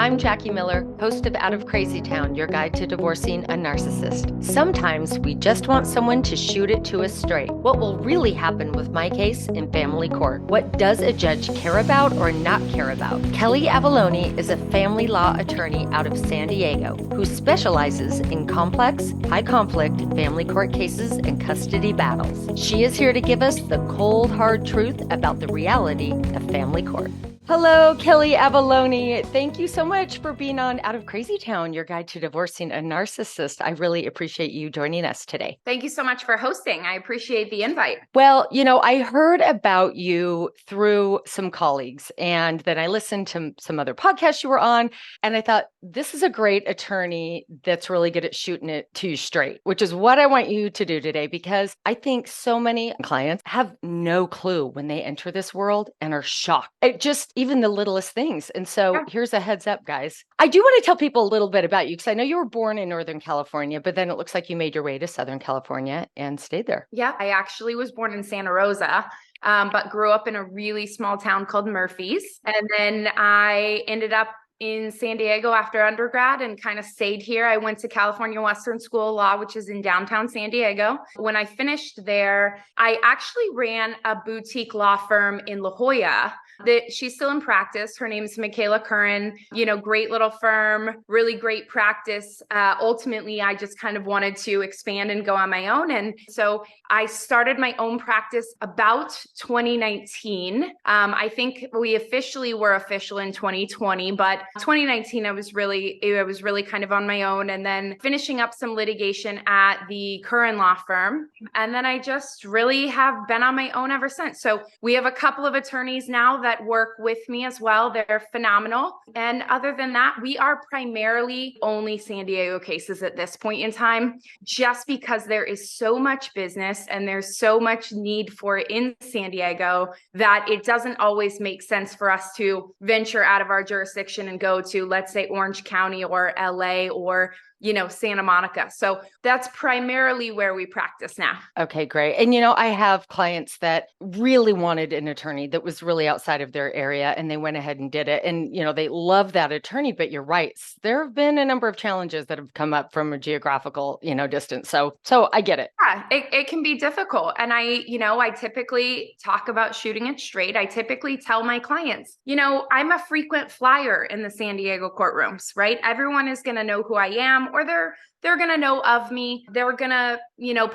I'm Jackie Miller, host of Out of Crazy Town, your guide to divorcing a narcissist. Sometimes we just want someone to shoot it to us straight. What will really happen with my case in family court? What does a judge care about or not care about? Kelli Avallone is a family law attorney out of San Diego who specializes in complex, high-conflict family court cases and custody battles. She is here to give us the cold, hard truth about the reality of family court. Hello, Kelli Avallone. Thank you so much for being on Out of Crazy Town, your guide to divorcing a narcissist. I really appreciate you joining us today. Thank you so much for hosting. I appreciate the invite. Well, I heard about you through some colleagues, and then I listened to some other podcasts you were on, and I thought, this is a great attorney that's really good at shooting it to you straight, which is what I want you to do today, because I think so many clients have no clue when they enter this world and are shocked. Even the littlest things. And so Here's a heads up, guys. I do want to tell people a little bit about you, because I know you were born in Northern California, but then it looks like you made your way to Southern California and stayed there. Yeah, I actually was born in Santa Rosa, but grew up in a really small town called Murphy's. And then I ended up in San Diego after undergrad and kind of stayed here. I went to California Western School of Law, which is in downtown San Diego. When I finished there, I actually ran a boutique law firm in La Jolla. She's still in practice. Her name is Michaela Curran. Great little firm, really great practice. Ultimately, I just kind of wanted to expand and go on my own. And so I started my own practice about 2019. I think we officially were official in 2020, but 2019, I was really kind of on my own, and then finishing up some litigation at the Curran law firm. And then I just really have been on my own ever since. So we have a couple of attorneys now that work with me as well. They're phenomenal. And other than that, we are primarily only San Diego cases at this point in time, just because there is so much business and there's so much need for it in San Diego that it doesn't always make sense for us to venture out of our jurisdiction and go to, let's say, Orange County or LA or Santa Monica. So that's primarily where we practice now. Okay, great. And I have clients that really wanted an attorney that was really outside of their area, and they went ahead and did it. And they love that attorney, but you're right. There have been a number of challenges that have come up from a geographical, distance. So I get it. Yeah, it can be difficult. And I typically talk about shooting it straight. I typically tell my clients, I'm a frequent flyer in the San Diego courtrooms, right? Everyone is going to know who I am, or they're going to know of me. They're going to,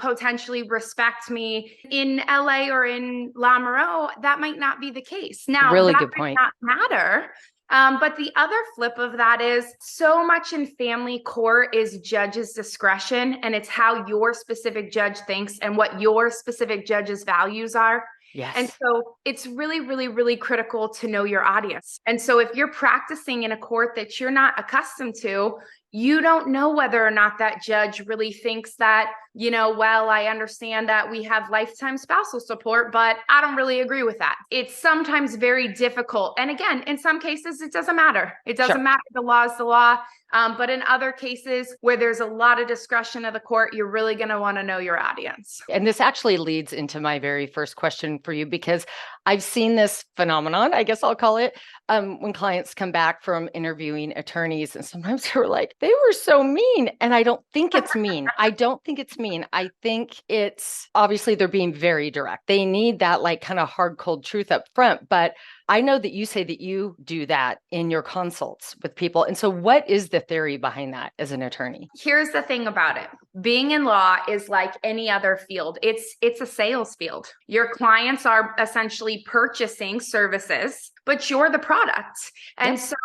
potentially respect me. In LA or in La Moreau, that might not be the case. Now, really that good point. Might not matter. But the other flip of that is so much in family court is judge's discretion, and it's how your specific judge thinks and what your specific judge's values are. Yes. And so it's really, really, really critical to know your audience. And so if you're practicing in a court that you're not accustomed to, you don't know whether or not that judge really thinks that, well, I understand that we have lifetime spousal support, but I don't really agree with that. It's sometimes very difficult. And again, in some cases, it doesn't matter. It doesn't matter. The law is the law. But in other cases where there's a lot of discretion of the court, you're really going to want to know your audience. And this actually leads into my very first question for you, because I've seen this phenomenon, I guess I'll call it, when clients come back from interviewing attorneys, and sometimes they're like, they were so mean. And I don't think it's mean. I think it's obviously they're being very direct. They need that kind of hard, cold truth up front. But I know that you say that you do that in your consults with people. And so what is the theory behind that as an attorney? Here's the thing about it. Being in law is like any other field. It's a sales field. Your clients are essentially purchasing services, but you're the product. And so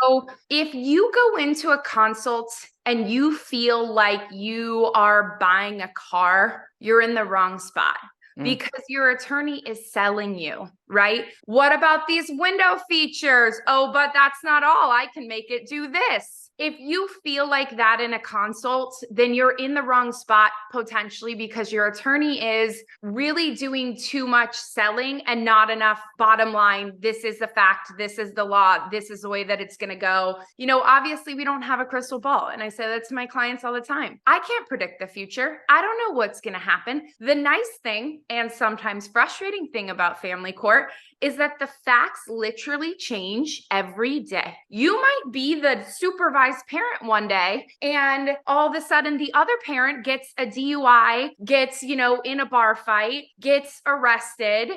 if you go into a consult and you feel like you are buying a car, you're in the wrong spot. Because your attorney is selling you, right? What about these window features? Oh, but that's not all. I can make it do this. if you feel like that in a consult, then you're in the wrong spot potentially, because your attorney is really doing too much selling and not enough bottom line. This is the fact. This is the law. This is the way that it's going to go. Obviously we don't have a crystal ball. And I say that to my clients all the time. I can't predict the future. I don't know what's going to happen. The nice thing, and sometimes frustrating thing about family court, is that the facts literally change every day. You might be the supervised parent one day, and all of a sudden the other parent gets a DUI, gets, in a bar fight, gets arrested,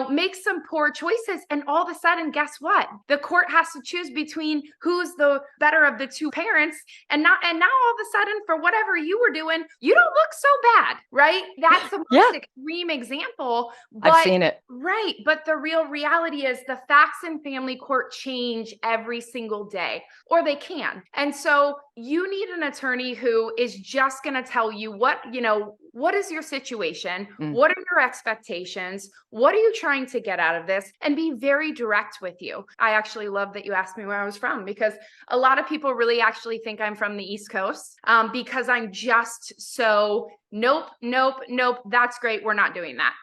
makes some poor choices. And all of a sudden, guess what? The court has to choose between who's the better of the two parents. And now all of a sudden, for whatever you were doing, you don't look so bad, right? That's the most extreme example. But, I've seen it. Right. But the real reality is the facts in family court change every single day, or they can. And so you need an attorney who is just going to tell you what is your situation? What are your expectations? What are you trying to get out of this? And be very direct with you. I actually love that you asked me where I was from, because a lot of people really actually think I'm from the East Coast, because I'm just so nope. That's great. We're not doing that.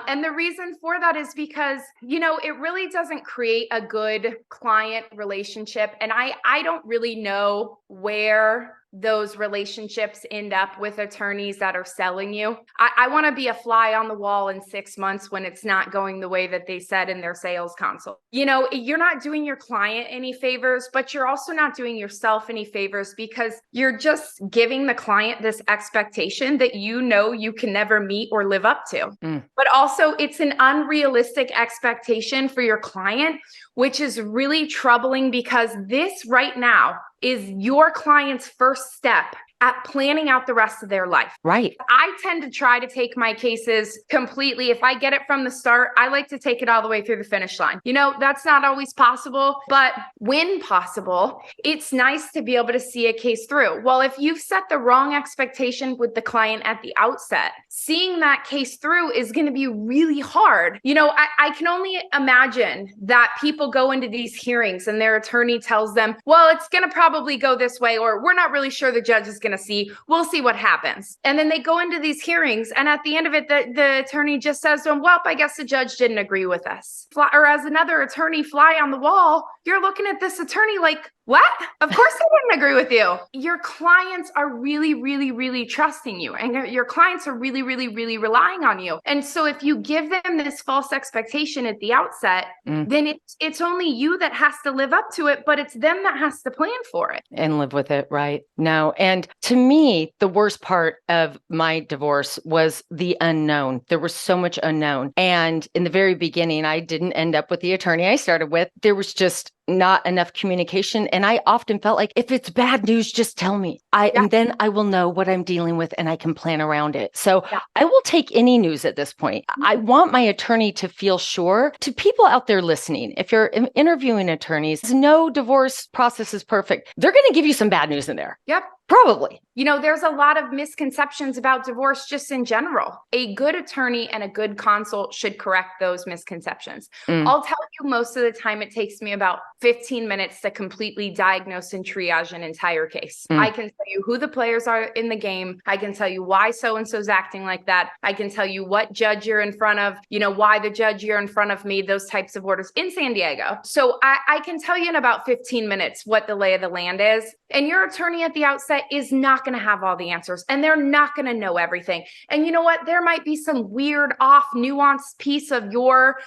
And the reason for that is because, it really doesn't create a good client relationship. And I don't really know where those relationships end up with attorneys that are selling you. I want to be a fly on the wall in 6 months when it's not going the way that they said in their sales consult. You're not doing your client any favors, but you're also not doing yourself any favors, because you're just giving the client this expectation that you can never meet or live up to. But also it's an unrealistic expectation for your client, which is really troubling, because this right now is your client's first step at planning out the rest of their life. Right. I tend to try to take my cases completely. If I get it from the start, I like to take it all the way through the finish line. That's not always possible, but when possible, it's nice to be able to see a case through. Well, if you've set the wrong expectation with the client at the outset, seeing that case through is going to be really hard. I can only imagine that people go into these hearings and their attorney tells them, well, it's going to probably go this way, or we're not really sure the judge is going to see. We'll see what happens. And then they go into these hearings, and at the end of it, the attorney just says to them, well, I guess the judge didn't agree with us. Or as another attorney, fly on the wall, you're looking at this attorney like, what? Of course they didn't agree with you. Your clients are really, really, really trusting you, and your clients are really, really, really relying on you. And so if you give them this false expectation at the outset, then it's only you that has to live up to it, but it's them that has to plan for it. And live with it, right? No. And to me, the worst part of my divorce was the unknown. There was so much unknown. And in the very beginning, I didn't end up with the attorney I started with. There was just not enough communication. And I often felt like, if it's bad news, just tell me. And then I will know what I'm dealing with and I can plan around it. So I will take any news at this point. I want my attorney to feel sure. To people out there listening, if you're interviewing attorneys, no divorce process is perfect. They're going to give you some bad news in there. Yep. Probably. There's a lot of misconceptions about divorce just in general. A good attorney and a good consult should correct those misconceptions. I'll tell you, most of the time it takes me about 15 minutes to completely diagnose and triage an entire case. I can tell you who the players are in the game. I can tell you why so-and-so's acting like that. I can tell you what judge you're in front of, why the judge you're in front of made those types of orders in San Diego. So I can tell you in about 15 minutes what the lay of the land is. And your attorney at the outset is not going to have all the answers, and they're not going to know everything. And you know what? There might be some weird off nuanced piece of your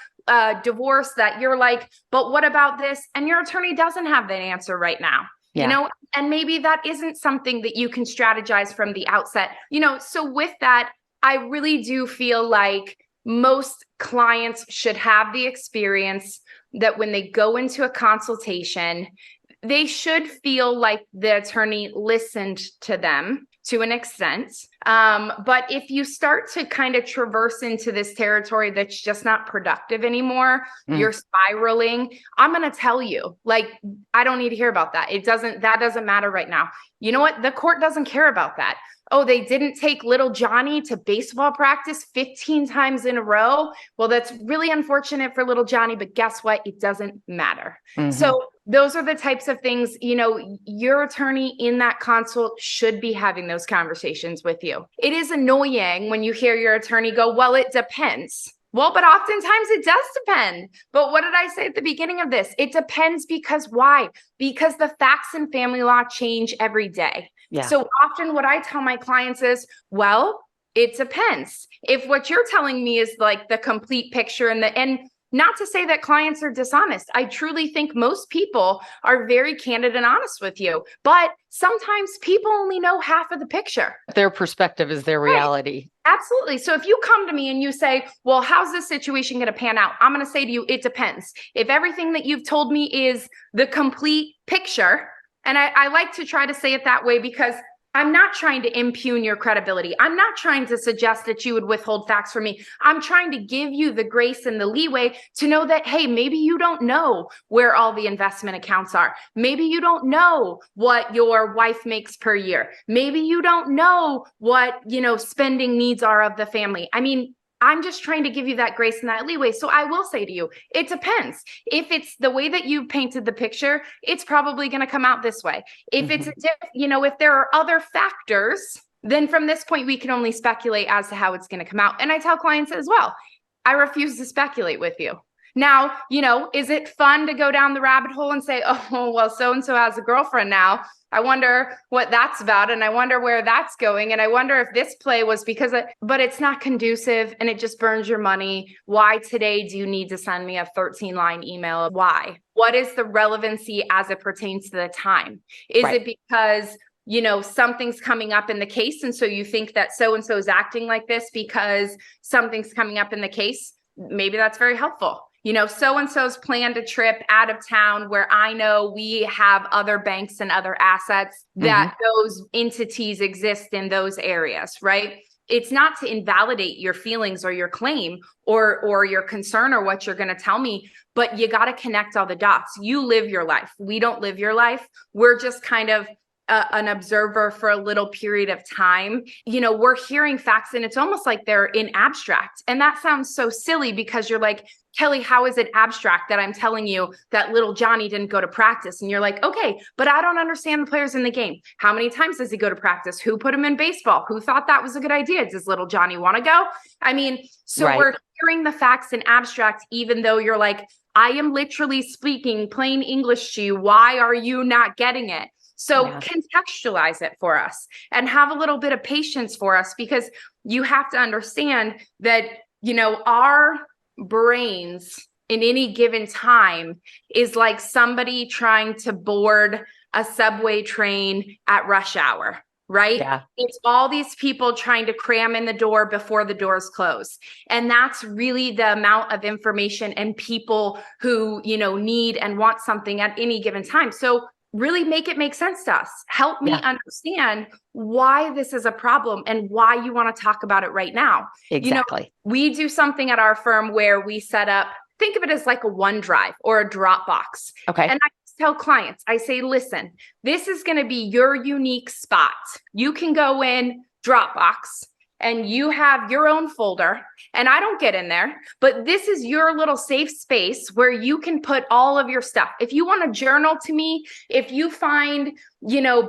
divorce that you're like, but what about this? And your attorney doesn't have that answer right now. And maybe that isn't something that you can strategize from the outset. So with that, I really do feel like most clients should have the experience that when they go into a consultation, they should feel like the attorney listened to them to an extent. But if you start to kind of traverse into this territory that's just not productive anymore, you're spiraling, I'm going to tell you, I don't need to hear about that. That doesn't matter right now. You know what? The court doesn't care about that. Oh, they didn't take little Johnny to baseball practice 15 times in a row. Well, that's really unfortunate for little Johnny, but guess what? It doesn't matter. So those are the types of things, your attorney in that consult should be having those conversations with you. It is annoying when you hear your attorney go, well, it depends. Well, but oftentimes it does depend. But what did I say at the beginning of this? It depends because why? Because the facts in family law change every day. Yeah. So often what I tell my clients is, well, it depends. If what you're telling me is like the complete picture and not to say that clients are dishonest. I truly think most people are very candid and honest with you, but sometimes people only know half of the picture. Their perspective is their reality. Right. Absolutely. So if you come to me and you say, well, how's this situation going to pan out? I'm going to say to you, it depends. If everything that you've told me is the complete picture, and I like to try to say it that way because I'm not trying to impugn your credibility. I'm not trying to suggest that you would withhold facts from me. I'm trying to give you the grace and the leeway to know that, hey, maybe you don't know where all the investment accounts are. Maybe you don't know what your wife makes per year. Maybe you don't know what, spending needs are of the family. I mean, I'm just trying to give you that grace and that leeway. So I will say to you, it depends. If it's the way that you painted the picture, it's probably going to come out this way. If it's, if there are other factors, then from this point, we can only speculate as to how it's going to come out. And I tell clients as well, I refuse to speculate with you. Now, is it fun to go down the rabbit hole and say, oh, well, so-and-so has a girlfriend now. I wonder what that's about. And I wonder where that's going. And I wonder if this play was but it's not conducive and it just burns your money. Why today do you need to send me a 13-line email? Why? What is the relevancy as it pertains to the time? Is it because something's coming up in the case. And so you think that so-and-so is acting like this because something's coming up in the case? Maybe that's very helpful. So-and-so's planned a trip out of town where I know we have other banks and other assets that those entities exist in those areas, right? It's not to invalidate your feelings or your claim or your concern or what you're going to tell me, but you got to connect all the dots. You live your life. We don't live your life. We're just kind of an observer for a little period of time. We're hearing facts and it's almost like they're in abstract. And that sounds so silly because you're like, Kelli, how is it abstract that I'm telling you that little Johnny didn't go to practice? And you're like, okay, but I don't understand the players in the game. How many times does he go to practice? Who put him in baseball? Who thought that was a good idea? Does little Johnny want to go? I mean, we're hearing the facts in abstract, even though you're like, I am literally speaking plain English to you. Why are you not getting it? So contextualize it for us and have a little bit of patience for us because you have to understand that, our brains in any given time is like somebody trying to board a subway train at rush hour, right? Yeah. It's all these people trying to cram in the door before the doors close. And that's really the amount of information and people who, need and want something at any given time. So really make it make sense to us. Help me understand why this is a problem and why you want to talk about it right now. Exactly. We do something at our firm where we set up, think of it as like a OneDrive or a Dropbox. Okay. And I tell clients, I say, listen, this is going to be your unique spot. You can go in Dropbox and you have your own folder and I don't get in there, but this is your little safe space where you can put all of your stuff. If you want to journal to me, if you find,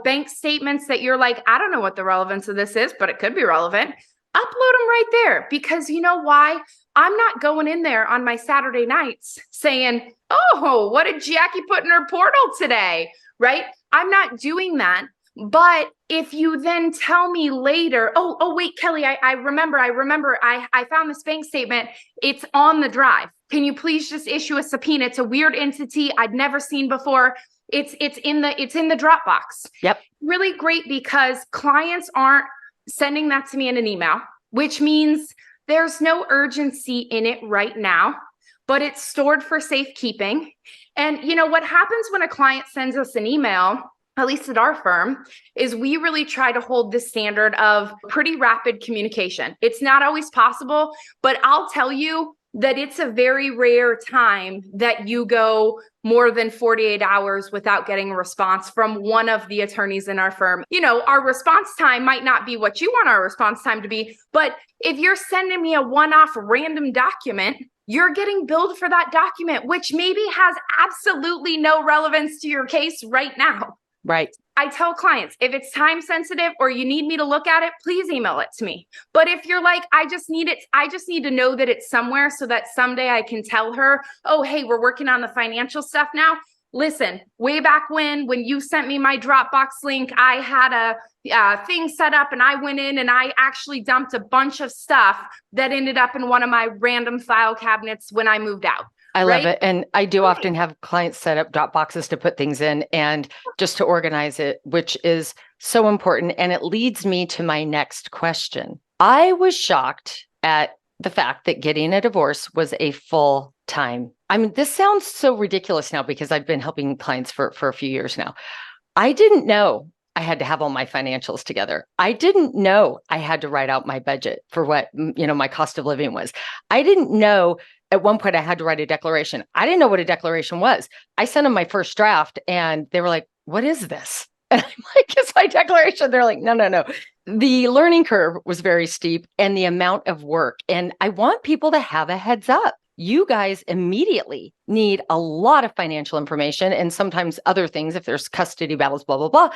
bank statements that you're like, I don't know what the relevance of this is, but it could be relevant, upload them right there because you know why? I'm not going in there on my Saturday nights saying, oh, what did Jackie put in her portal today? Right? I'm not doing that. But if you then tell me later, oh, wait, Kelli, I remember, I found this bank statement. It's on the drive. Can you please just issue a subpoena? It's a weird entity I'd never seen before. It's in the Dropbox. Yep. Really great because clients aren't sending that to me in an email, which means there's no urgency in it right now, but it's stored for safekeeping. And what happens when a client sends us an email, at least at our firm, is we really try to hold the standard of pretty rapid communication. It's not always possible, but I'll tell you that it's a very rare time that you go more than 48 hours without getting a response from one of the attorneys in our firm. Our response time might not be what you want our response time to be, but if you're sending me a one-off random document, you're getting billed for that document, which maybe has absolutely no relevance to your case right now. Right. I tell clients, if it's time sensitive or you need me to look at it, please email it to me. But if you're like, I just need to know that it's somewhere so that someday I can tell her, oh, hey, we're working on the financial stuff now. Listen, way back when you sent me my Dropbox link, I had a thing set up and I went in and I actually dumped a bunch of stuff that ended up in one of my random file cabinets when I moved out. I love it. And I do often have clients set up drop boxes to put things in and just to organize it, which is so important. And it leads me to my next question. I was shocked at the fact that getting a divorce was a full time. I mean, this sounds so ridiculous now because I've been helping clients for a few years now. I didn't know I had to have all my financials together. I didn't know I had to write out my budget for what, my cost of living was. I didn't know at one point I had to write a declaration. I didn't know what a declaration was. I sent them my first draft and they were like, what is this? And I'm like, it's my declaration. They're like, no. The learning curve was very steep and the amount of work. And I want people to have a heads up. You guys immediately need a lot of financial information and sometimes other things if there's custody battles, blah, blah, blah.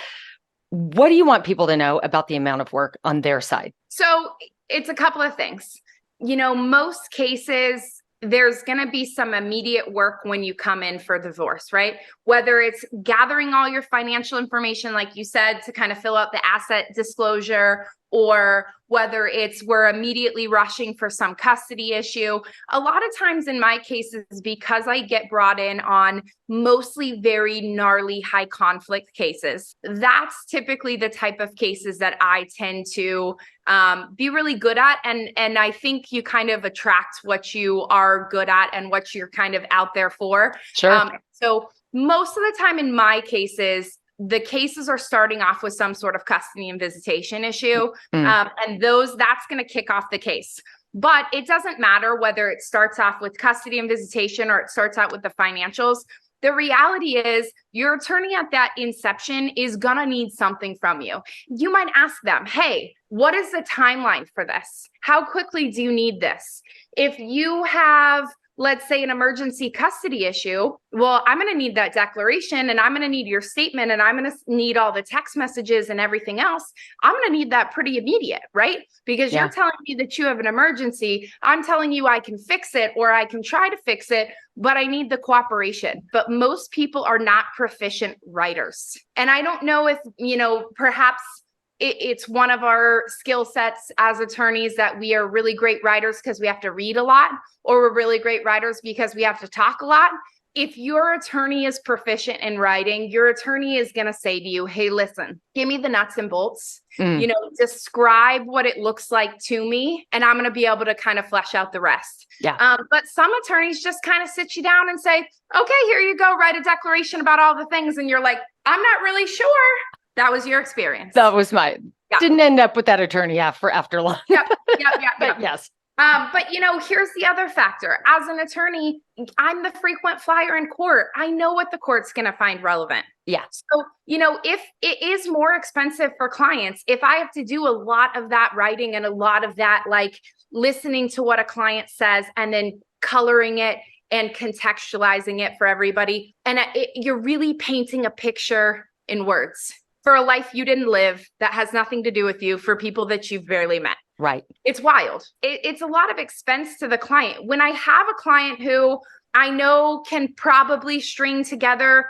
What do you want people to know about the amount of work on their side? So it's a couple of things. Most cases, there's going to be some immediate work when you come in for divorce, right? Whether it's gathering all your financial information, like you said, to kind of fill out the asset disclosure, or whether it's we're immediately rushing for some custody issue. A lot of times in my cases, because I get brought in on mostly very gnarly high conflict cases, that's typically the type of cases that I tend to be really good at. And I think you kind of attract what you are good at and what you're kind of out there for. Sure. So most of the time in my cases, the cases are starting off with some sort of custody and visitation issue. And that's going to kick off the case. But it doesn't matter whether it starts off with custody and visitation or it starts out with the financials. The reality is your attorney at that inception is going to need something from you. You might ask them, hey, what is the timeline for this? How quickly do you need this? If you have, let's say, an emergency custody issue, well, I'm going to need that declaration and I'm going to need your statement and I'm going to need all the text messages and everything else. I'm going to need that pretty immediate, right? Because you're telling me that you have an emergency. I'm telling you I can fix it or I can try to fix it, but I need the cooperation. But most people are not proficient writers. And I don't know if, perhaps it's one of our skill sets as attorneys that we are really great writers because we have to read a lot, or we're really great writers because we have to talk a lot. If your attorney is proficient in writing, your attorney is going to say to you, hey, listen, give me the nuts and bolts, describe what it looks like to me, and I'm going to be able to kind of flesh out the rest. Yeah. But some attorneys just kind of sit you down and say, okay, here you go, write a declaration about all the things. And you're like, I'm not really sure. That was your experience. That was didn't end up with that attorney after long. Yep. But yes. But here's the other factor. As an attorney, I'm the frequent flyer in court. I know what the court's going to find relevant. Yeah. So, if it is more expensive for clients, if I have to do a lot of that writing and a lot of that, like listening to what a client says and then coloring it and contextualizing it for everybody, and you're really painting a picture in words for a life you didn't live that has nothing to do with you, for people that you've barely met. Right. It's wild. It's a lot of expense to the client. When I have a client who I know can probably string together,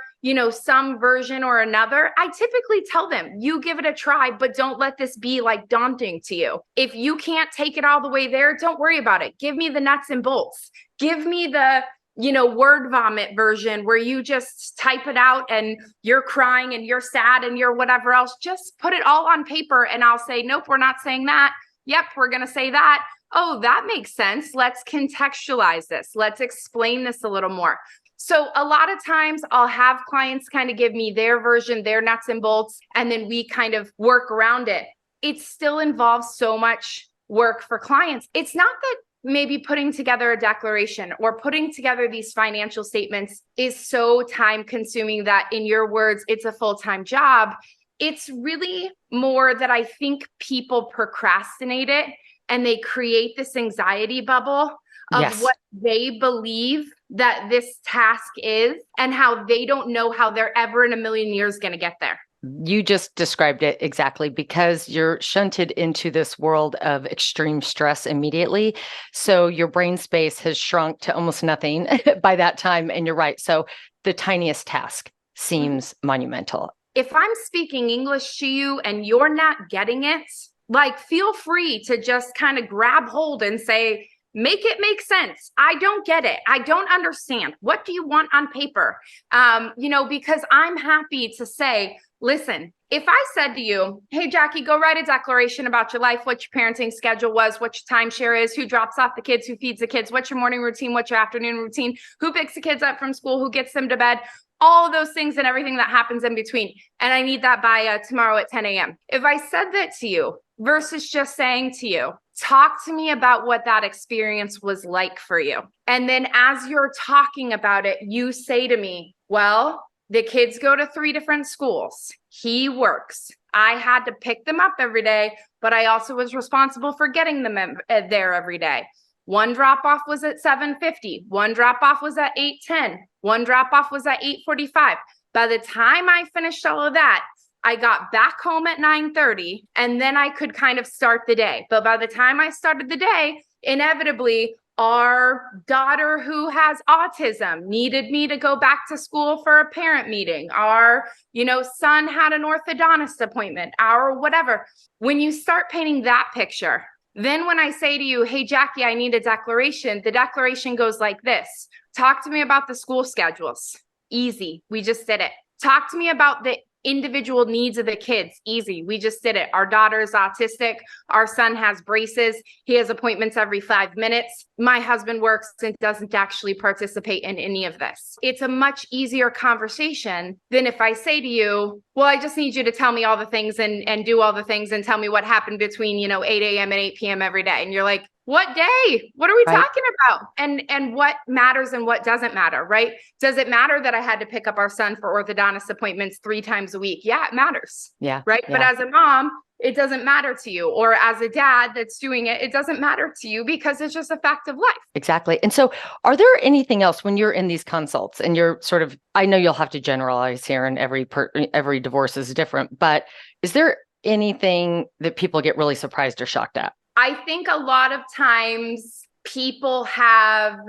some version or another, I typically tell them, you give it a try, but don't let this be like daunting to you. If you can't take it all the way there, don't worry about it. Give me the nuts and bolts. Give me the word vomit version where you just type it out and you're crying and you're sad and you're whatever else. Just put it all on paper and I'll say, nope, we're not saying that. Yep, we're going to say that. Oh, that makes sense. Let's contextualize this. Let's explain this a little more. So a lot of times I'll have clients kind of give me their version, their nuts and bolts, and then we kind of work around it. It still involves so much work for clients. It's not that maybe putting together a declaration or putting together these financial statements is so time consuming that, in your words, it's a full-time job. It's really more that I think people procrastinate it and they create this anxiety bubble of Yes. what they believe that this task is and how they don't know how they're ever in a million years going to get there. You just described it exactly, because you're shunted into this world of extreme stress immediately. So your brain space has shrunk to almost nothing by that time. And you're right. So the tiniest task seems monumental. If I'm speaking English to you and you're not getting it, like, feel free to just kind of grab hold and say, make it make sense. I don't get it. I don't understand. What do you want on paper? Because I'm happy to say, listen, if I said to you, hey, Jackie, go write a declaration about your life, what your parenting schedule was, what your timeshare is, who drops off the kids, who feeds the kids, what's your morning routine, what's your afternoon routine, who picks the kids up from school, who gets them to bed, all of those things and everything that happens in between. And I need that by tomorrow at 10 a.m. If I said that to you versus just saying to you, talk to me about what that experience was like for you. And then as you're talking about it, you say to me, well, the kids go to 3 different schools. He works. I had to pick them up every day, but I also was responsible for getting them there every day. One drop-off was at 7:50. One drop-off was at 8:10. One drop-off was at 8:45. By the time I finished all of that, I got back home at 9:30, and then I could kind of start the day. But by the time I started the day, inevitably, our daughter who has autism needed me to go back to school for a parent meeting. Our, son had an orthodontist appointment, or whatever. When you start painting that picture, then when I say to you, hey, Jackie, I need a declaration, the declaration goes like this. Talk to me about the school schedules. Easy. We just did it. Talk to me about the individual needs of the kids. Easy. We just did it. Our daughter is autistic. Our son has braces. He has appointments every 5 minutes. My husband works and doesn't actually participate in any of this. It's a much easier conversation than if I say to you, well, I just need you to tell me all the things and do all the things and tell me what happened between, 8 a.m. and 8 p.m. every day. And you're like, what day? What are we talking about? And what matters and what doesn't matter, right? Does it matter that I had to pick up our son for orthodontist appointments 3 times a week? Yeah, it matters. Yeah. Right. Yeah. But as a mom, it doesn't matter to you. Or as a dad that's doing it, it doesn't matter to you because it's just a fact of life. Exactly. And so are there anything else when you're in these consults and you're sort of, I know you'll have to generalize here and every divorce is different, but is there anything that people get really surprised or shocked at? I think a lot of times people have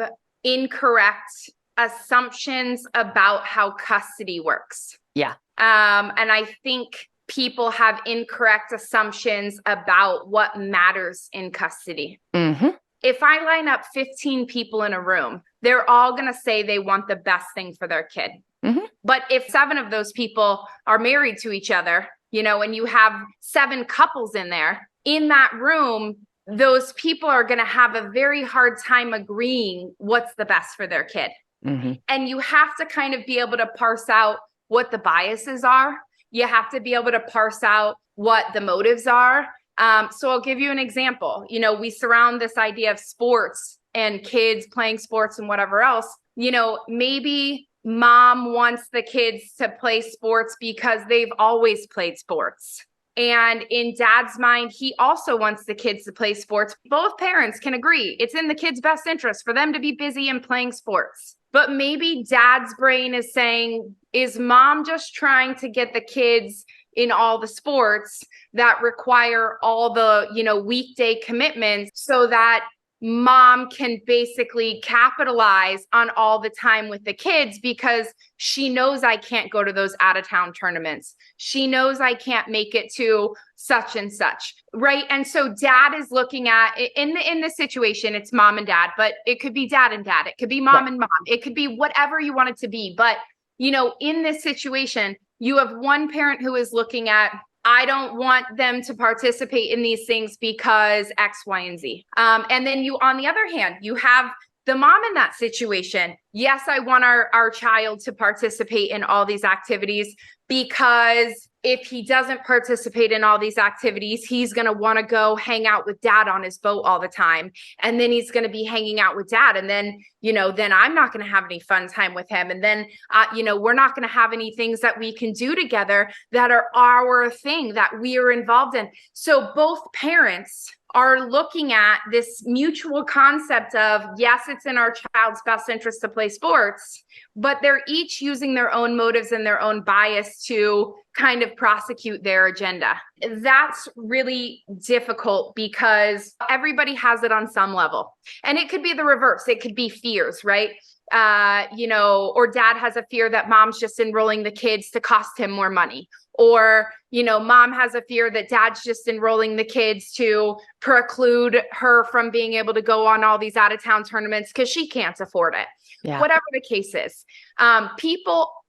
incorrect assumptions about how custody works. Yeah. And I think people have incorrect assumptions about what matters in custody. Mm-hmm. If I line up 15 people in a room, they're all going to say they want the best thing for their kid. Mm-hmm. But if 7 of those people are married to each other, and you have 7 couples in there, in that room, those people are going to have a very hard time agreeing what's the best for their kid. Mm-hmm. And you have to kind of be able to parse out what the biases are. You have to be able to parse out what the motives are. So I'll give you an example. We surround this idea of sports and kids playing sports and whatever else. Maybe mom wants the kids to play sports because they've always played sports. And in dad's mind, he also wants the kids to play sports. Both parents can agree it's in the kids' best interest for them to be busy and playing sports. But maybe dad's brain is saying, is mom just trying to get the kids in all the sports that require all the, weekday commitments so that mom can basically capitalize on all the time with the kids because she knows I can't go to those out-of-town tournaments. She knows I can't make it to such and such, right? And so dad is looking at, in this situation, it's mom and dad, but it could be dad and dad. It could be mom and mom. It could be whatever you want it to be. But, in this situation, you have one parent who is looking at, I don't want them to participate in these things because X, Y, and Z. And then you, on the other hand, you have the mom in that situation. Yes, I want our child to participate in all these activities because if he doesn't participate in all these activities, he's going to want to go hang out with dad on his boat all the time. And then he's going to be hanging out with dad. And then, then I'm not going to have any fun time with him. And then, we're not going to have any things that we can do together that are our thing that we are involved in. So both parents are looking at this mutual concept of, yes, it's in our child's best interest to play sports, but they're each using their own motives and their own bias to kind of prosecute their agenda. That's really difficult because everybody has it on some level. And it could be the reverse. It could be fears, right? Or dad has a fear that mom's just enrolling the kids to cost him more money. Or, mom has a fear that dad's just enrolling the kids to preclude her from being able to go on all these out of town tournaments because she can't afford it. Yeah. Whatever the case is,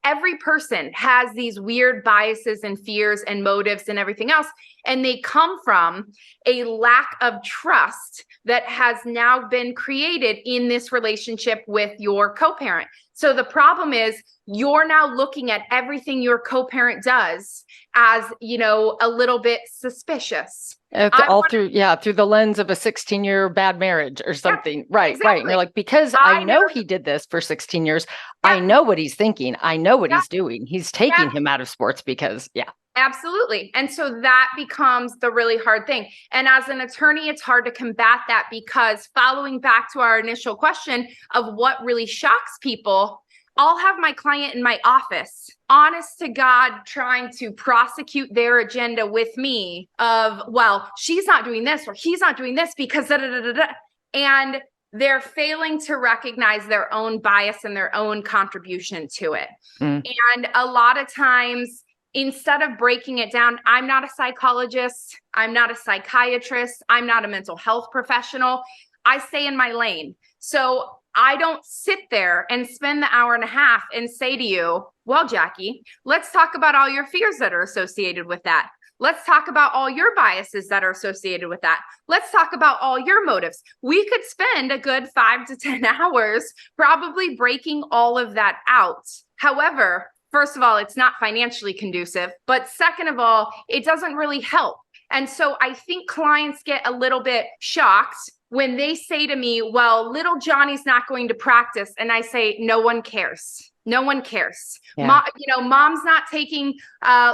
every person has these weird biases and fears and motives and everything else. And they come from a lack of trust that has now been created in this relationship with your co-parent. So the problem is you're now looking at everything your co-parent does as, a little bit suspicious. Through the lens of a 16-year bad marriage or something. Yeah, right, exactly. Right. And you're like, because I know he did this for 16 years. Yeah. I know what he's thinking. I know what he's doing. He's taking him out of sports because, Absolutely. And so that becomes the really hard thing. And as an attorney, it's hard to combat that because following back to our initial question of what really shocks people, I'll have my client in my office, honest to God, trying to prosecute their agenda with me of, well, she's not doing this or he's not doing this because da, da, da, da, da. And they're failing to recognize their own bias and their own contribution to it. And a lot of times, instead of breaking it down, I'm not a psychologist, I'm not a psychiatrist, I'm not a mental health professional. I stay in my lane. So I don't sit there and spend the hour and a half and say to you, well, Jackie, let's talk about all your fears that are associated with that. Let's talk about all your biases that are associated with that. Let's talk about all your motives. We could spend a good 5 to 10 hours probably breaking all of that out. However, first of all, it's not financially conducive, but second of all, it doesn't really help. And so I think clients get a little bit shocked when they say to me, well, little Johnny's not going to practice. And I say, no one cares. No one cares. Yeah. Mom's not taking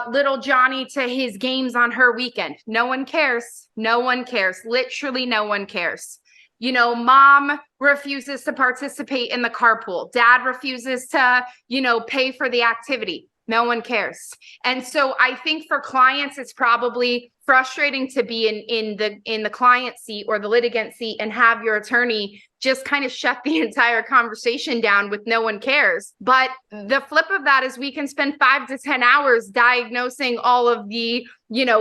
little Johnny to his games on her weekend. No one cares. No one cares. Literally no one cares. Mom refuses to participate in the carpool. Dad refuses to, pay for the activity. No one cares. And so I think for clients, it's probably frustrating to be in the client seat or the litigant seat and have your attorney just kind of shut the entire conversation down with no one cares. But the flip of that is we can spend 5 to 10 hours diagnosing all of the,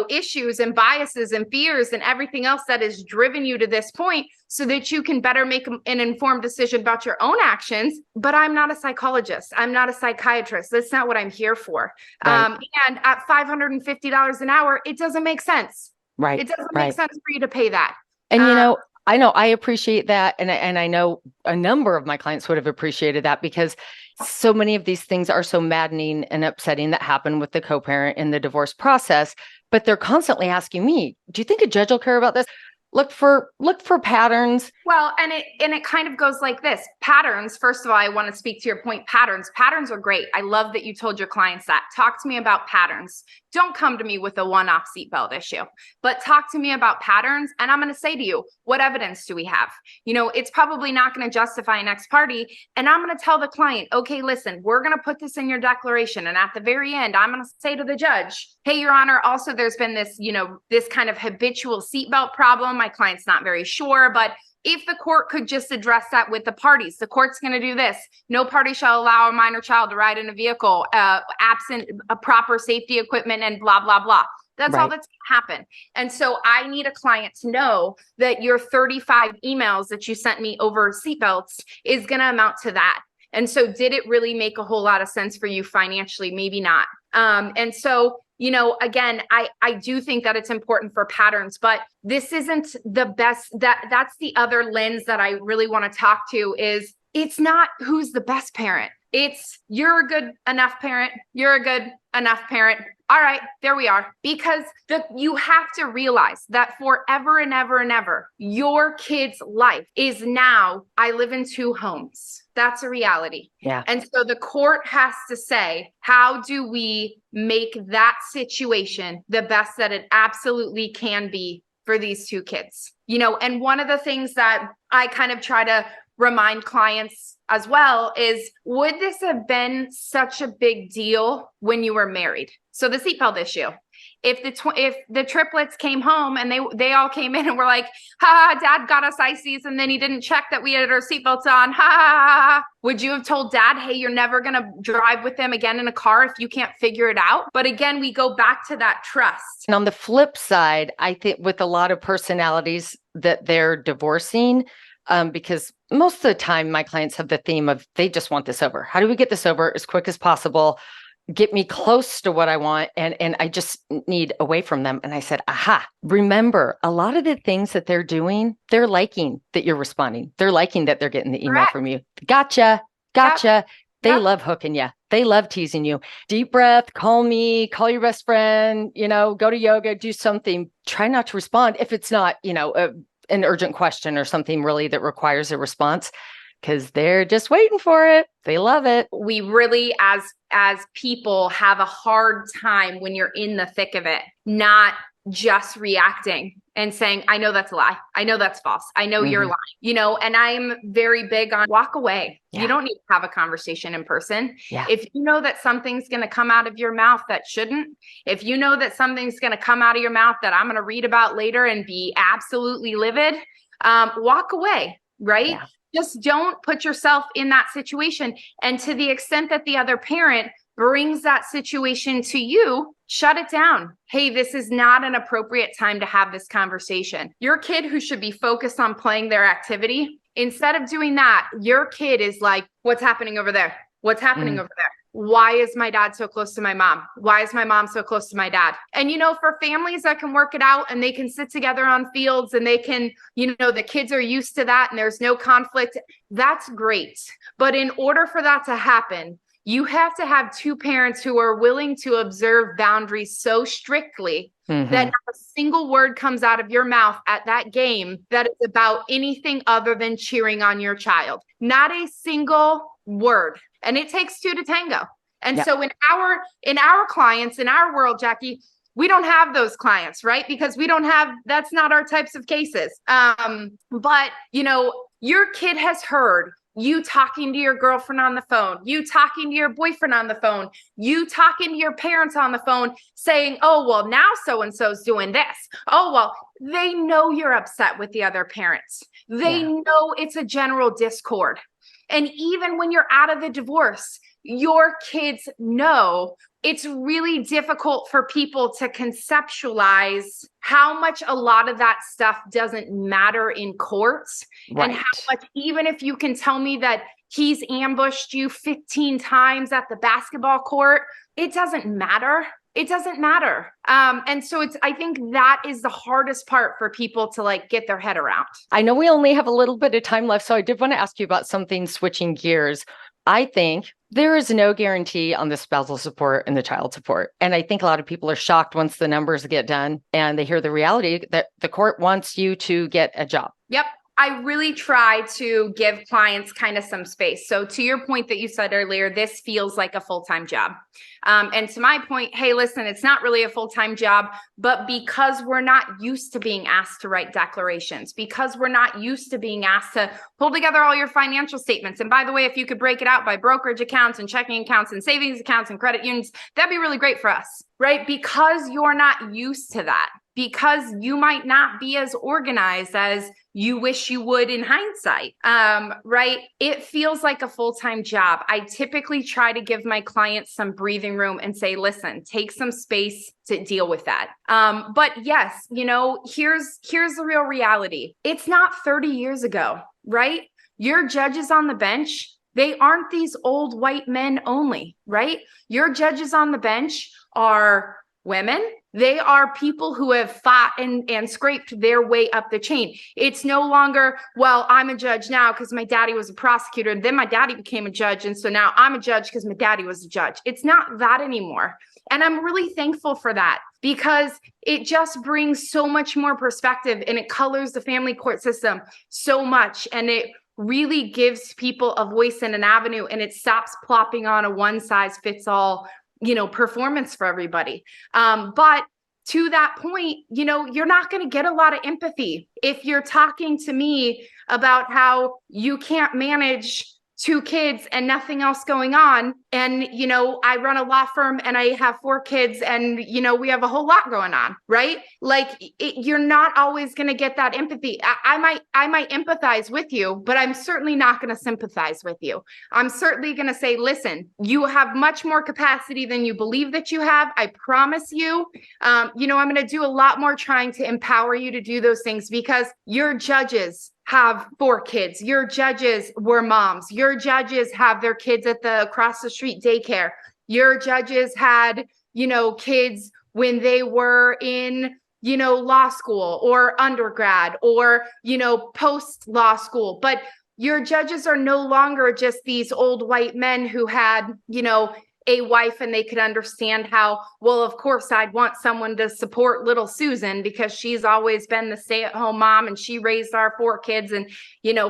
issues and biases and fears and everything else that has driven you to this point so that you can better make an informed decision about your own actions. But I'm not a psychologist. I'm not a psychiatrist. That's not what I'm here for. Right. And at $550 an hour, it doesn't make sense. Right. It doesn't make sense for you to pay that. And, I know I appreciate that. And I know a number of my clients would have appreciated that because so many of these things are so maddening and upsetting that happen with the co-parent in the divorce process. But they're constantly asking me, do you think a judge will care about this? Look for patterns. Well, and it kind of goes like this. Patterns, first of all, I want to speak to your point. Patterns are great. I love that you told your clients that. Talk to me about patterns. Don't come to me with a one-off seatbelt issue, but talk to me about patterns. And I'm going to say to you, what evidence do we have? It's probably not going to justify an ex parte. And I'm going to tell the client, okay, listen, we're going to put this in your declaration. And at the very end, I'm going to say to the judge, hey, Your Honor, also there's been this, this kind of habitual seatbelt problem. My client's not very sure, but if the court could just address that with the parties, the court's going to do this. No party shall allow a minor child to ride in a vehicle absent a proper safety equipment and blah, blah, blah. That's right. All that's going to happen. And so I need a client to know that your 35 emails that you sent me over seatbelts is going to amount to that. And so did it really make a whole lot of sense for you financially? Maybe not. And so again, I do think that it's important for patterns, but this isn't the best. That's the other lens that I really want to talk to is it's not who's the best parent. It's you're a good enough parent. You're a good enough parent. All right, there we are. Because you have to realize that forever and ever and ever, your kid's life is now, I live in 2 homes. That's a reality. Yeah. And so the court has to say, how do we make that situation the best that it absolutely can be for these two kids, and one of the things that I kind of try to remind clients as well is, would this have been such a big deal when you were married? So the seatbelt issue. If the triplets came home and they all came in and were like, ha, dad got us ices and then he didn't check that we had our seatbelts on, ha, would you have told dad, hey, you're never going to drive with them again in a car if you can't figure it out? But again, we go back to that trust. And on the flip side, I think with a lot of personalities that they're divorcing, because most of the time my clients have the theme of they just want this over. How do we get this over as quick as possible? Get me close to what I want. And I just need away from them. And I said, aha, remember, a lot of the things that they're doing, they're liking that you're responding. They're liking that they're getting the email from you. Gotcha. Yep. They love hooking you. They love teasing you. Deep breath, call me, call your best friend, go to yoga, do something. Try not to respond if it's not, an urgent question or something really that requires a response, because they're just waiting for it. They love it. We really, as people, have a hard time when you're in the thick of it, not just reacting and saying, I know that's a lie. I know that's false. I know you're lying, and I'm very big on walk away. Yeah. You don't need to have a conversation in person. Yeah. If you know that something's going to come out of your mouth that shouldn't, if you know that something's going to come out of your mouth that I'm going to read about later and be absolutely livid, walk away, right? Yeah. Just don't put yourself in that situation. And to the extent that the other parent brings that situation to you, shut it down. Hey, this is not an appropriate time to have this conversation. Your kid, who should be focused on playing their activity, instead of doing that, your kid is like, what's happening over there? What's happening over there? Why is my dad so close to my mom? Why is my mom so close to my dad? And, for families that can work it out and they can sit together on fields and they can, the kids are used to that and there's no conflict, that's great. But in order for that to happen, you have to have two parents who are willing to observe boundaries so strictly that not a single word comes out of your mouth at that game that is about anything other than cheering on your child. Not a single word. And it takes two to tango. And so in our clients, in our world, Jackie, we don't have those clients, right? Because that's not our types of cases. But your kid has heard you talking to your girlfriend on the phone, you talking to your boyfriend on the phone, you talking to your parents on the phone saying, oh, well, now so-and-so's doing this. Oh, well, they know you're upset with the other parents. They know it's a general discord. And even when you're out of the divorce, your kids know. It's really difficult for people to conceptualize how much a lot of that stuff doesn't matter in courts, and how much, even if you can tell me that he's ambushed you 15 times at the basketball court, it doesn't matter. It doesn't matter. And so I think that is the hardest part for people to get their head around. I know we only have a little bit of time left, so I did want to ask you about something, switching gears. I think there is no guarantee on the spousal support and the child support. And I think a lot of people are shocked once the numbers get done and they hear the reality that the court wants you to get a job. Yep. I really try to give clients kind of some space. So to your point that you said earlier, this feels like a full-time job. And to my point, hey, listen, it's not really a full-time job, but because we're not used to being asked to write declarations, because we're not used to being asked to pull together all your financial statements. And by the way, if you could break it out by brokerage accounts and checking accounts and savings accounts and credit unions, that'd be really great for us, right? Because you're not used to that, because you might not be as organized as you wish you would in hindsight, right? It feels like a full-time job. I typically try to give my clients some breathing room and say, listen, take some space to deal with that. But yes, here's the real reality. It's not 30 years ago, right? Your judges on the bench, they aren't these old white men only, right? Your judges on the bench are women. They are people who have fought and scraped their way up the chain. It's no longer, well, I'm a judge now because my daddy was a prosecutor, and then my daddy became a judge, and so now I'm a judge because my daddy was a judge. It's not that anymore. And I'm really thankful for that, because it just brings so much more perspective, and it colors the family court system so much, and it really gives people a voice and an avenue, and it stops plopping on a one-size-fits-all performance for everybody. But to that point, you're not going to get a lot of empathy if you're talking to me about how you can't manage 2 kids and nothing else going on. And, I run a law firm and I have 4 kids and, we have a whole lot going on, right? Like you're not always going to get that empathy. I might empathize with you, but I'm certainly not going to sympathize with you. I'm certainly going to say, listen, you have much more capacity than you believe that you have. I promise you. I'm going to do a lot more trying to empower you to do those things because your judges have 4 kids. Your judges were moms. Your judges have their kids at the across the street daycare. Your judges had, kids when they were in, law school or undergrad or, post law school. But your judges are no longer just these old white men who had, a wife and they could understand how, well, of course, I'd want someone to support little Susan because she's always been the stay-at-home mom and she raised our 4 kids. And,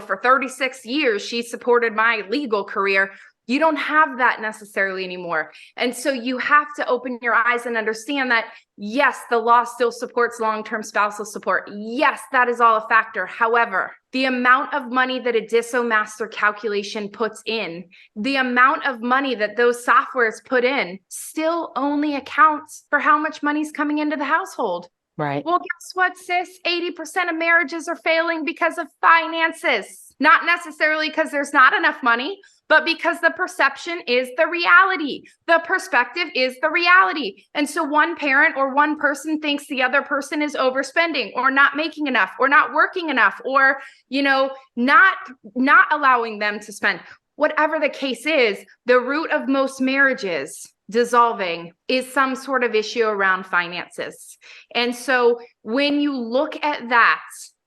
for 36 years, she supported my legal career. You don't have that necessarily anymore. And so you have to open your eyes and understand that, yes, the law still supports long-term spousal support. Yes, that is all a factor. However, the amount of money that a DISO master calculation puts in, the amount of money that those softwares put in still only accounts for how much money's coming into the household. Right. Well, guess what, sis? 80% of marriages are failing because of finances. Not necessarily because there's not enough money, but because the perception is the reality. The perspective is the reality. And so one parent or one person thinks the other person is overspending or not making enough or not working enough or, not allowing them to spend. Whatever the case is, the root of most marriages dissolving is some sort of issue around finances. And so when you look at that,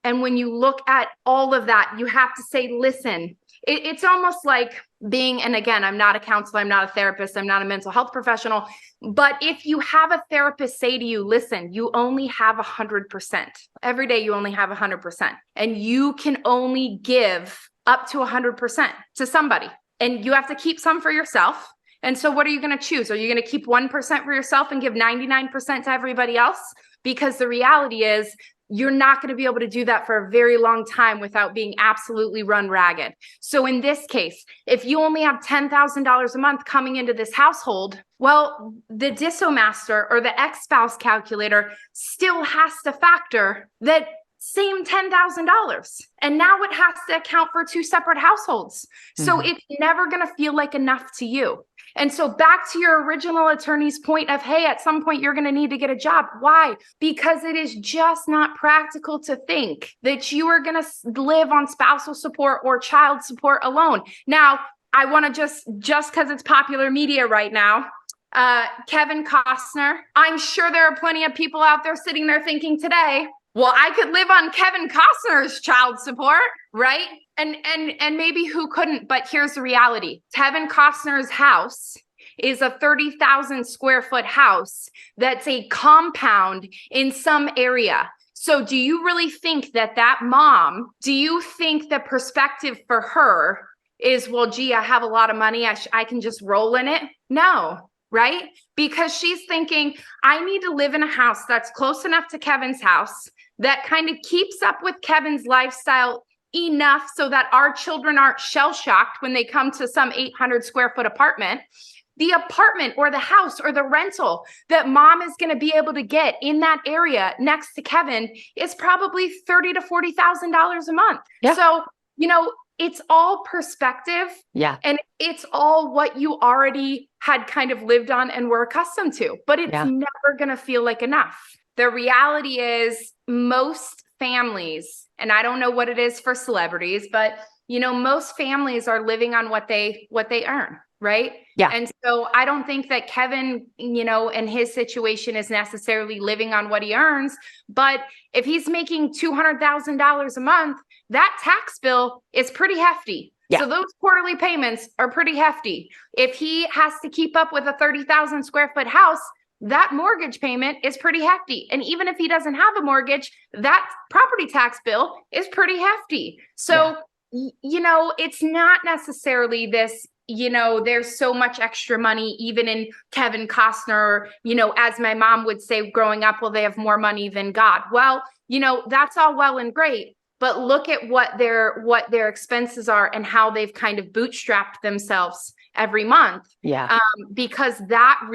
and when you look at all of that, you have to say, listen, it's almost like being, and again, I'm not a counselor, I'm not a therapist, I'm not a mental health professional, but if you have a therapist say to you, listen, you only have 100%. Every day you only have 100%. And you can only give up to 100% to somebody. And you have to keep some for yourself. And so what are you going to choose? Are you going to keep 1% for yourself and give 99% to everybody else? Because the reality is, you're not going to be able to do that for a very long time without being absolutely run ragged. So in this case, if you only have $10,000 a month coming into this household, well, the DISO master or the ex-spouse calculator still has to factor that same $10,000. And now it has to account for 2 separate households. So it's never going to feel like enough to you. And so back to your original attorney's point of, hey, at some point you're going to need to get a job. Why? Because it is just not practical to think that you are going to live on spousal support or child support alone. Now, I want to just because it's popular media right now, Kevin Costner, I'm sure there are plenty of people out there sitting there thinking today, well, I could live on Kevin Costner's child support, right? And maybe who couldn't, but here's the reality. Kevin Costner's house is a 30,000 square foot house that's a compound in some area. So do you really think that mom, do you think the perspective for her is, well, gee, I have a lot of money, I can just roll in it? No. Right? Because she's thinking, I need to live in a house that's close enough to Kevin's house that kind of keeps up with Kevin's lifestyle enough so that our children aren't shell-shocked when they come to some 800 square foot apartment. The apartment or the house or the rental that mom is going to be able to get in that area next to Kevin is probably $30,000 to $40,000 a month. Yeah. So, it's all perspective. Yeah. And it's all what you already had kind of lived on and were accustomed to, but it's never going to feel like enough. The reality is most families, and I don't know what it is for celebrities, but most families are living on what they earn. Right? Yeah. And so I don't think that Kevin, and his situation is necessarily living on what he earns, but if he's making $200,000 a month, that tax bill is pretty hefty. Yeah. So those quarterly payments are pretty hefty. If he has to keep up with a 30,000 square foot house, that mortgage payment is pretty hefty. And even if he doesn't have a mortgage, that property tax bill is pretty hefty. So, it's not necessarily this there's so much extra money, even in Kevin Costner, as my mom would say growing up, well, they have more money than God. Well, that's all well and great, but look at what their expenses are and how they've kind of bootstrapped themselves every month. Yeah. Because that's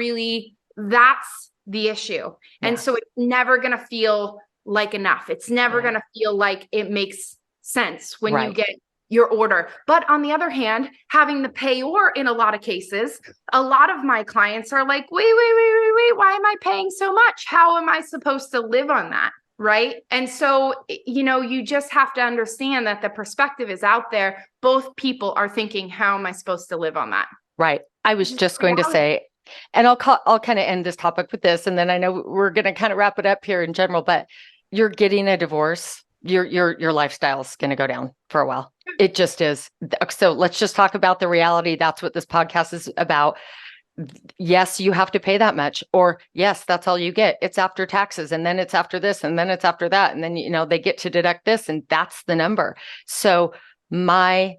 the issue. Yeah. And so it's never going to feel like enough. It's never going to feel like it makes sense when you get your order. But on the other hand, having the payor in a lot of cases, a lot of my clients are like, wait, why am I paying so much? How am I supposed to live on that? Right. And so, you just have to understand that the perspective is out there. Both people are thinking, how am I supposed to live on that? Right. I was just going to say, and I'll kind of end this topic with this, and then I know we're going to kind of wrap it up here in general, but you're getting a divorce, your lifestyle's going to go down for a while. It just is. So let's just talk about the reality. That's what this podcast is about. Yes, you have to pay that much, or yes, that's all you get. It's after taxes, and then it's after this, and then it's after that. And then, they get to deduct this, and that's the number. So my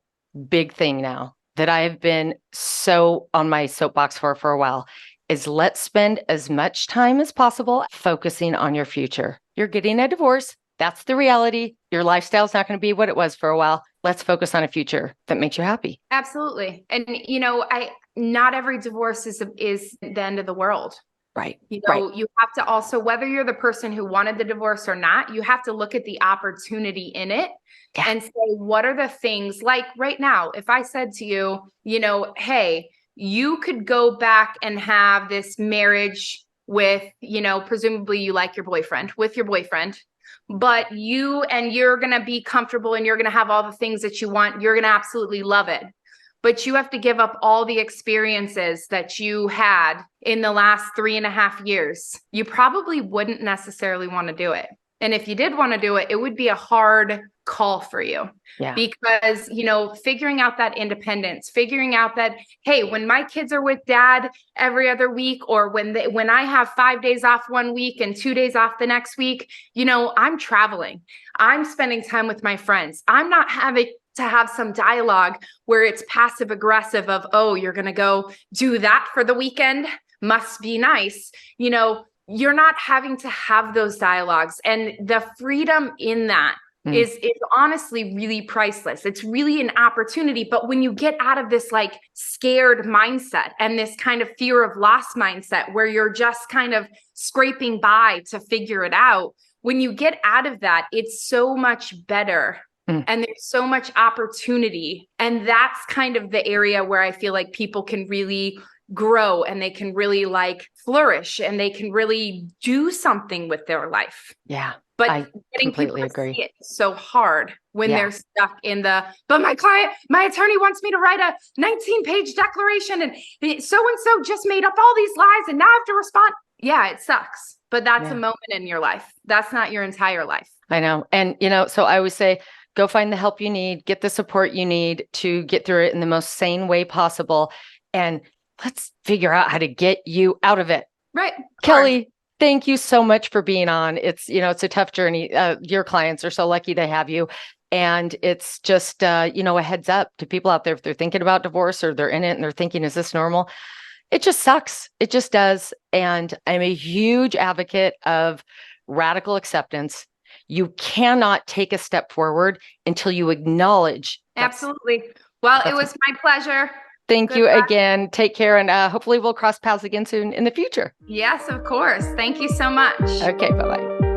big thing now that I have been so on my soapbox for a while is let's spend as much time as possible focusing on your future. You're getting a divorce. That's the reality. Your lifestyle's not going to be what it was for a while. Let's focus on a future that makes you happy. Absolutely. And, not every divorce is the end of the world. Right. You have to also, whether you're the person who wanted the divorce or not, you have to look at the opportunity in it and say, what are the things like right now? If I said to you, hey, you could go back and have this marriage with, presumably you like your boyfriend, but you're going to be comfortable and you're going to have all the things that you want. You're going to absolutely love it. But you have to give up all the experiences that you had in the last 3.5 years. You probably wouldn't necessarily want to do it. And if you did want to do it, it would be a hard call for you. Yeah. Because, figuring out that independence, figuring out that, hey, when my kids are with dad every other week, or when I have 5 days off one week and 2 days off the next week, I'm traveling. I'm spending time with my friends. I'm not having to have some dialogue where it's passive aggressive of, oh, you're going to go do that for the weekend. Must be nice. You're not having to have those dialogues, and the freedom in that is honestly really priceless. It's really an opportunity. But when you get out of this like scared mindset and this kind of fear of loss mindset where you're just kind of scraping by to figure it out, when you get out of that, it's so much better. And there's so much opportunity. And that's kind of the area where I feel like people can really grow and they can really like flourish and they can really do something with their life. Yeah. But I getting completely people to agree. see it is so hard when they're stuck in but my attorney wants me to write a 19-page declaration and so just made up all these lies and now I have to respond. Yeah, it sucks. But that's a moment in your life. That's not your entire life. I know. And, so I always say, go find the help you need, get the support you need to get through it in the most sane way possible. And let's figure out how to get you out of it. Right. Kelli, thank you so much for being on. It's, it's a tough journey. Your clients are so lucky to have you. And it's just, a heads up to people out there, if they're thinking about divorce or they're in it and they're thinking, is this normal? It just sucks. It just does. And I'm a huge advocate of radical acceptance. You cannot take a step forward until you acknowledge. Absolutely. Well, it was my pleasure. Thank you again. Take care. And hopefully we'll cross paths again soon in the future. Yes, of course. Thank you so much. Okay. Bye-bye.